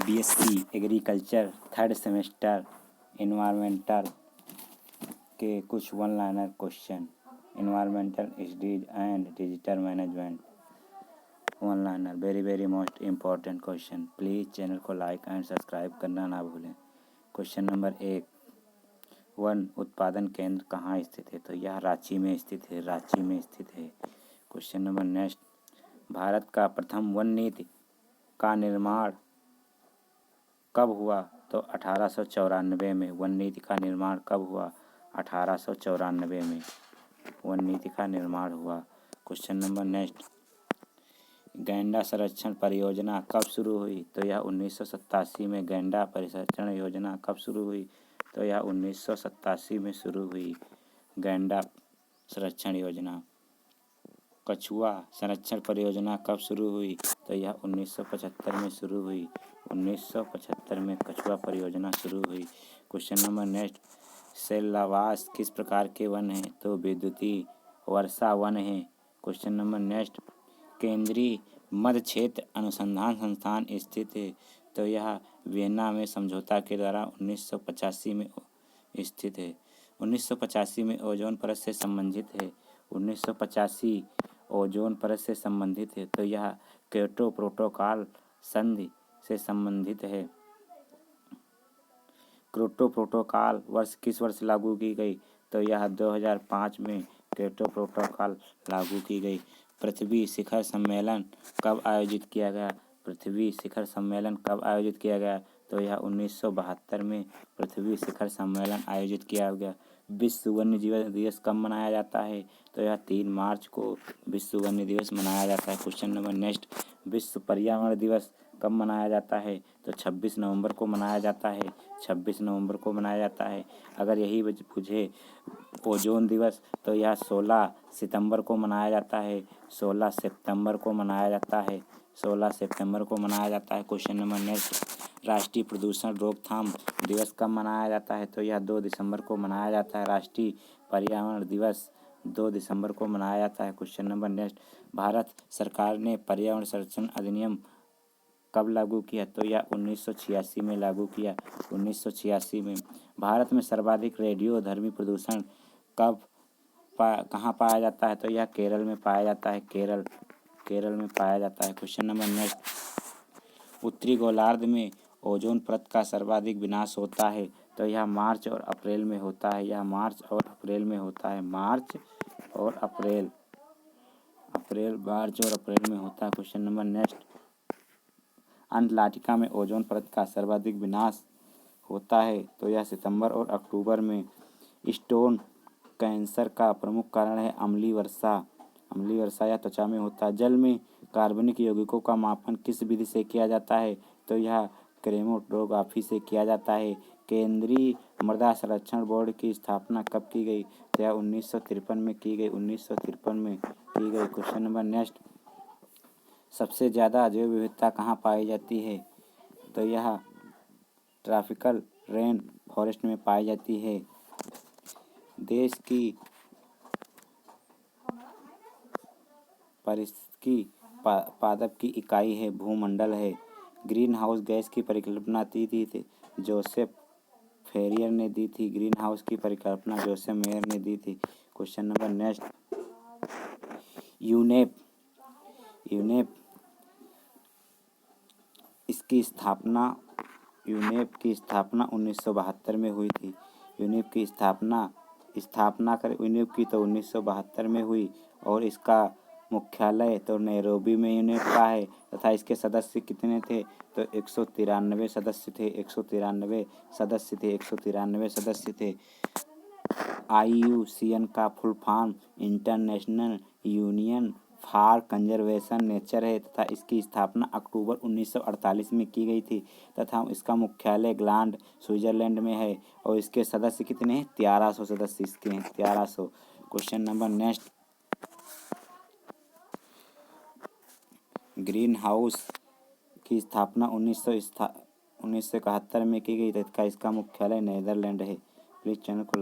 BSc agriculture third semester environmental के कुछ one liner question. Environmental studies and digital management one liner very most important question. Please channel को like and subscribe करना ना भूलें। Question number 1, one उत्पादन केंद्र कहाँ स्थित है? तो यह रांची में स्थित है, रांची में स्थित है। क्वेश्चन नंबर नेक्स्ट, भारत का प्रथम वन नीति का निर्माण कब हुआ? तो 1894 में। वन नीति का निर्माण कब हुआ? 1894 में वन नीति का निर्माण हुआ। क्वेश्चन नंबर नेक्स्ट, गैंडा संरक्षण परियोजना कब शुरू हुई? तो यह 1987 में। गैंडा परिसंरक्षण योजना कब शुरू हुई? तो यह 1987 में शुरू हुई गैंडा संरक्षण योजना। कछुआ संरक्षण परियोजना कब शुरू हुई? तो यह 1975 में शुरू हुई। 1975 में कछुआ परियोजना शुरू हुई। क्वेश्चन नंबर नेक्स्ट, शैलवास किस प्रकार के वन हैं? तो विद्युतीय वर्षा वन है। क्वेश्चन नंबर नेक्स्ट, केंद्रीय मध्य क्षेत्र अनुसंधान संस्थान स्थित है। तो यह वियना में समझौता के द्वारा 1985 में स्थित है। 1985 में ओजोन परत से संबंधित है। 1985 ओजोन परत से संबंधित है। तो यह क्योटो प्रोटोकॉल संधि से संबंधित है। क्योटो प्रोटोकॉल किस वर्ष लागू की गई? तो यह 2005 में क्योटो प्रोटोकॉल लागू की गई। पृथ्वी शिखर सम्मेलन कब आयोजित किया गया? पृथ्वी शिखर सम्मेलन कब आयोजित किया गया? तो यह 1972 में पृथ्वी शिखर सम्मेलन आयोजित किया गया। विश्व वन्य जीव दिवस कब मनाया जाता है? तो यह 3 मार्च को विश्व वन्य दिवस मनाया जाता है। क्वेश्चन नंबर नेक्स्ट, विश्व पर्यावरण दिवस कब मनाया जाता है? तो 26 नवंबर को मनाया जाता है। 26 नवंबर को मनाया जाता है। अगर यही पूछे ओजोन दिवस, तो यह 16 सितंबर को मनाया जाता है। 16 सितंबर को मनाया जाता है। 16 सितंबर को मनाया जाता है। क्वेश्चन नंबर नेक्स्ट, राष्ट्रीय प्रदूषण रोकथाम दिवस कब मनाया जाता है? तो यह 2 दिसंबर को मनाया जाता है। राष्ट्रीय पर्यावरण दिवस 2 दिसंबर को मनाया जाता है। क्वेश्चन नंबर नेक्स्ट, भारत सरकार ने पर्यावरण संरक्षण अधिनियम कब लागू किया? तो यह 1986 में लागू किया। 1986 में। भारत में सर्वाधिक रेडियोधर्मी प्रदूषण कहाँ पाया जाता है? तो यह केरल में पाया जाता है। केरल में पाया जाता है। क्वेश्चन नंबर नेक्स्ट, उत्तरी गोलार्ध में ओजोन परत का सर्वाधिक विनाश होता है। तो यह मार्च और अप्रैल में होता है। यह मार्च और अप्रैल में होता है। मार्च और अप्रैल मार्च और अप्रैल में होता है। क्वेश्चन नंबर नेक्स्ट, अंटार्कटिका में ओजोन परत का सर्वाधिक विनाश होता है। तो यह सितंबर और अक्टूबर में। स्टोन कैंसर का प्रमुख कारण है अम्लीय वर्षा। अम्लीय वर्षा या त्वचा में होता है। जल में कार्बनिक यौगिकों का मापन किस विधि से किया जाता है? तो यह क्रोमेटोग्राफी से किया जाता है। केंद्रीय मृदा संरक्षण बोर्ड की स्थापना कब की गई? तो यह 1953 में की गई। 1953 में की गई। क्वेश्चन नंबर नेक्स्ट, सबसे ज़्यादा जैव विविधता कहाँ पाई जाती है? तो यह ट्रॉपिकल रेन फॉरेस्ट में पाई जाती है। देश की पारिस्थितिकी पादप की इकाई है भूमंडल है। ग्रीन हाउस गैस की परिकल्पना दी थी जोसेफ फेरियर ने दी थी। ग्रीन हाउस की परिकल्पना जोसेफ मेयर ने दी थी। क्वेश्चन नंबर नेक्स्ट, यूनेप की स्थापना 1972 में हुई थी। यूनेप की स्थापना कर यूनेप की तो 1972 में हुई और इसका मुख्यालय तो नैरोबी में यूनेप का है तथा इसके सदस्य कितने थे? तो 193 सदस्य थे। 193 सदस्य थे। IUCN का full form international union for conservation nature है तथा इसकी स्थापना अक्टूबर 1948 में की गई थी तथा इसका मुख्यालय ग्लांड स्विट्जरलैंड में है और इसके सदस्य कितने हैं? 1300 सदस्य इसके हैं। 1300। Question number next, green house की स्थापना 1971 में की गई तथा इसका मुख्यालय नीदरलैंड है। प्लीज़ चैनल को लाइक